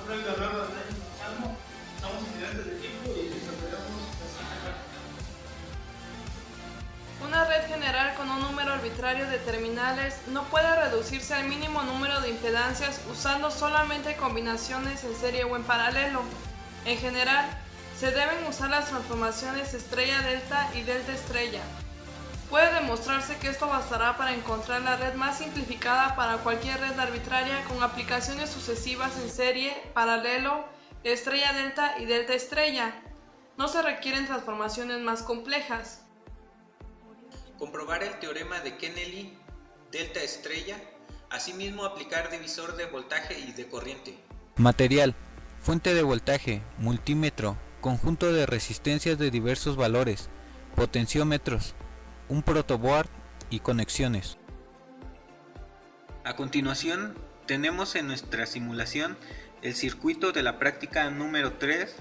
nombre es Leonardo Salmo, somos estudiantes de equipo y desarrollamos Una red general con un número arbitrario de terminales no puede reducirse al mínimo número de impedancias usando solamente combinaciones en serie o en paralelo. En general, se deben usar las transformaciones estrella-delta y delta-estrella. Puede demostrarse que esto bastará para encontrar la red más simplificada para cualquier red arbitraria con aplicaciones sucesivas en serie, paralelo, estrella-delta y delta-estrella. No se requieren transformaciones más complejas. Comprobar el teorema de Kennelly, delta estrella, asimismo aplicar divisor de voltaje y de corriente. Material: fuente de voltaje, multímetro, conjunto de resistencias de diversos valores, potenciómetros, un protoboard y conexiones. A continuación, tenemos en nuestra simulación el circuito de la práctica número 3.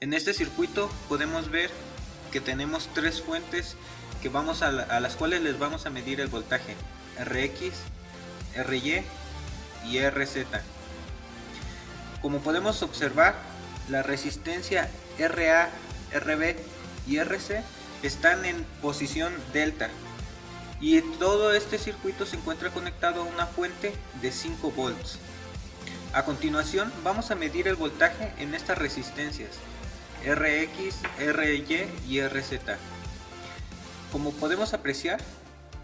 En este circuito podemos ver que tenemos tres fuentes que a las cuales les vamos a medir el voltaje: Rx, Ry y Rz. Como podemos observar, la resistencia Ra, Rb y Rc están en posición delta y todo este circuito se encuentra conectado a una fuente de 5 volts. A continuación vamos a medir el voltaje en estas resistencias Rx, Ry y Rz. Como podemos apreciar,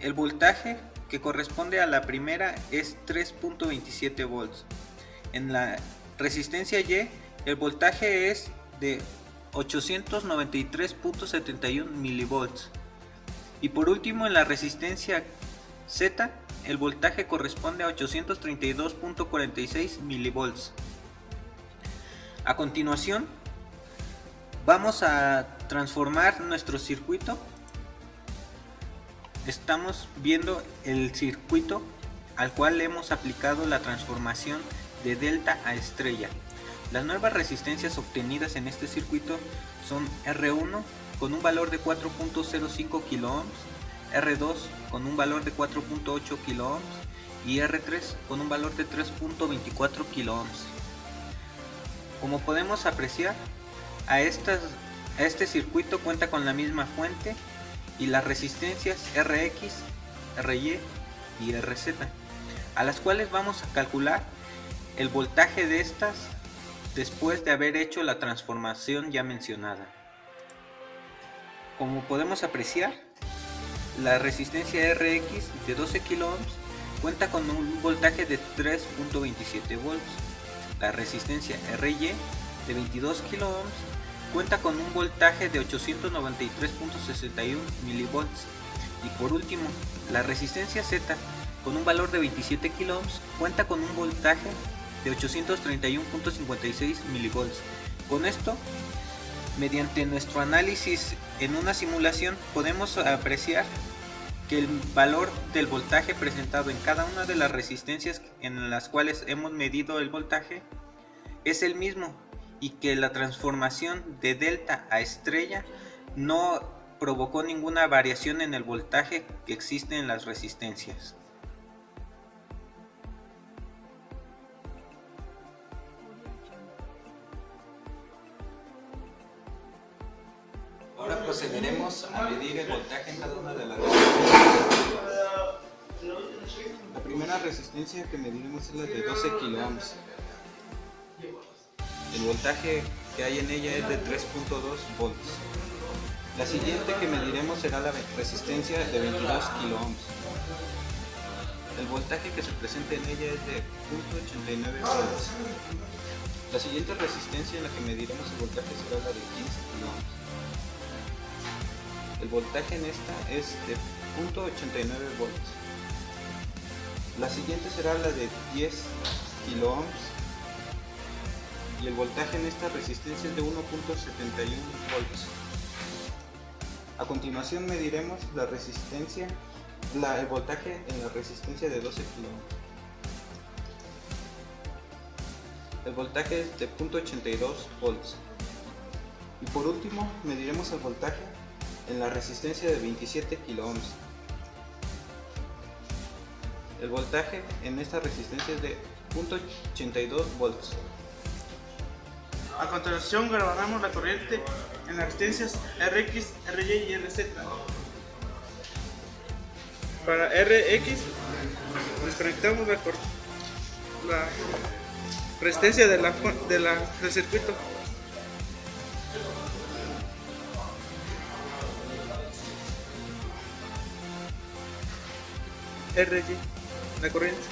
el voltaje que corresponde a la primera es 3.27 volts. En la resistencia Y, el voltaje es de 893.71 milivolts. Y por último, en la resistencia Z, el voltaje corresponde a 832.46 milivolts. A continuación, vamos a transformar nuestro circuito. Estamos viendo el circuito al cual hemos aplicado la transformación de delta a estrella. Las nuevas resistencias obtenidas en este circuito son R1 con un valor de 4.05 kΩ, R2 con un valor de 4.8 kΩ y R3 con un valor de 3.24 kΩ. Como podemos apreciar, este circuito cuenta con la misma fuente y las resistencias Rx, Ry y Rz, a las cuales vamos a calcular el voltaje de estas después de haber hecho la transformación ya mencionada. Como podemos apreciar, la resistencia Rx de 12 kΩ cuenta con un voltaje de 3.27 volts. La resistencia Ry de 22 kΩ cuenta con un voltaje de 893.61 milivolts. Y por último, la resistencia Z con un valor de 27 kΩ cuenta con un voltaje de 831.56 milivolts. Con esto, mediante nuestro análisis en una simulación, podemos apreciar que el valor del voltaje presentado en cada una de las resistencias en las cuales hemos medido el voltaje es el mismo, y que la transformación de delta a estrella no provocó ninguna variación en el voltaje que existe en las resistencias. Ahora procederemos a medir el voltaje en cada una de las resistencias. La primera resistencia que mediremos es la de 12 kΩ. El voltaje que hay en ella es de 3.2 volts. La siguiente que mediremos será la resistencia de 22 kΩ. El voltaje que se presenta en ella es de 0.89 volts. La siguiente resistencia en la que mediremos el voltaje será la de 15 kΩ. El voltaje en esta es de 0.89 volts. La siguiente será la de 10 kΩ. Y el voltaje en esta resistencia es de 1.71 volts. A continuación mediremos el voltaje en la resistencia de 12 kΩ. El voltaje es de 0.82 volts. Y por último mediremos el voltaje en la resistencia de 27 kΩ. El voltaje en esta resistencia es de .82 volts. A continuación grabaremos la corriente en las resistencias Rx, Ry y Rz. Para Rx desconectamos la resistencia del circuito. Ry, la corriente.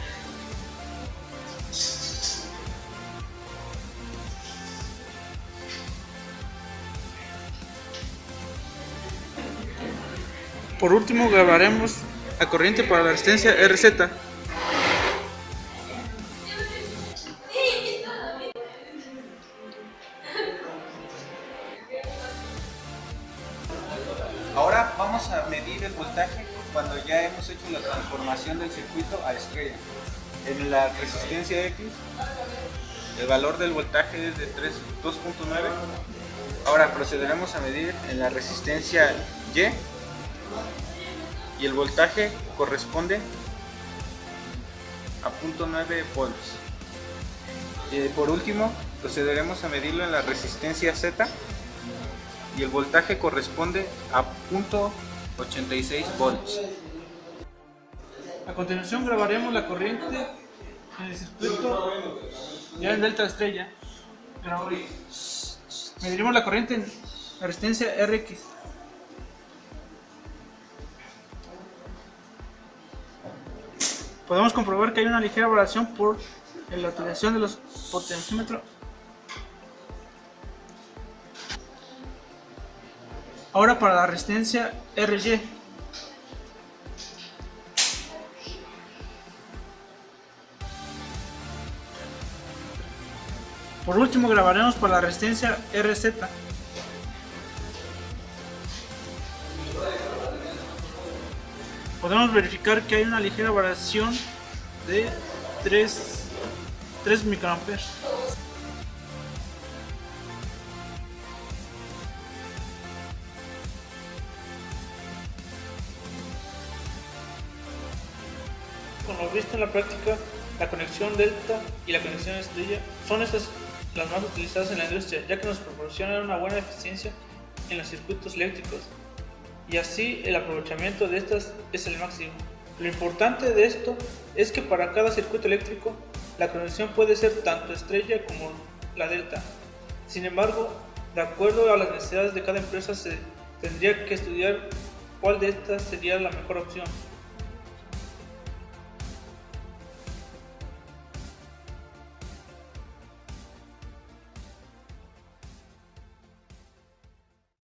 Por último grabaremos la corriente para la resistencia Rz. Ahora vamos a medir el voltaje cuando ya hemos hecho la transformación del circuito a estrella. En la resistencia X, el valor del voltaje es de 2.9. Ahora procederemos a medir en la resistencia Y el voltaje corresponde a 0.9 volts. Por último, procederemos a medirlo en la resistencia Z y el voltaje corresponde a 0.86 volts. A continuación grabaremos la corriente en el circuito ya en delta estrella. Mediremos la corriente en la resistencia Rx. Podemos comprobar que hay una ligera variación por la utilización de los potenciómetros. Ahora para la resistencia Ry. Por último grabaremos para la resistencia Rz. Podemos verificar que hay una ligera variación de 3 microamperes. Como visto en la práctica, la conexión delta y la conexión estrella son estas las más utilizadas en la industria, ya que nos proporcionan una buena eficiencia en los circuitos eléctricos y así el aprovechamiento de estas es el máximo. Lo importante de esto es que para cada circuito eléctrico la conexión puede ser tanto estrella como la delta. Sin embargo, de acuerdo a las necesidades de cada empresa se tendría que estudiar cuál de estas sería la mejor opción.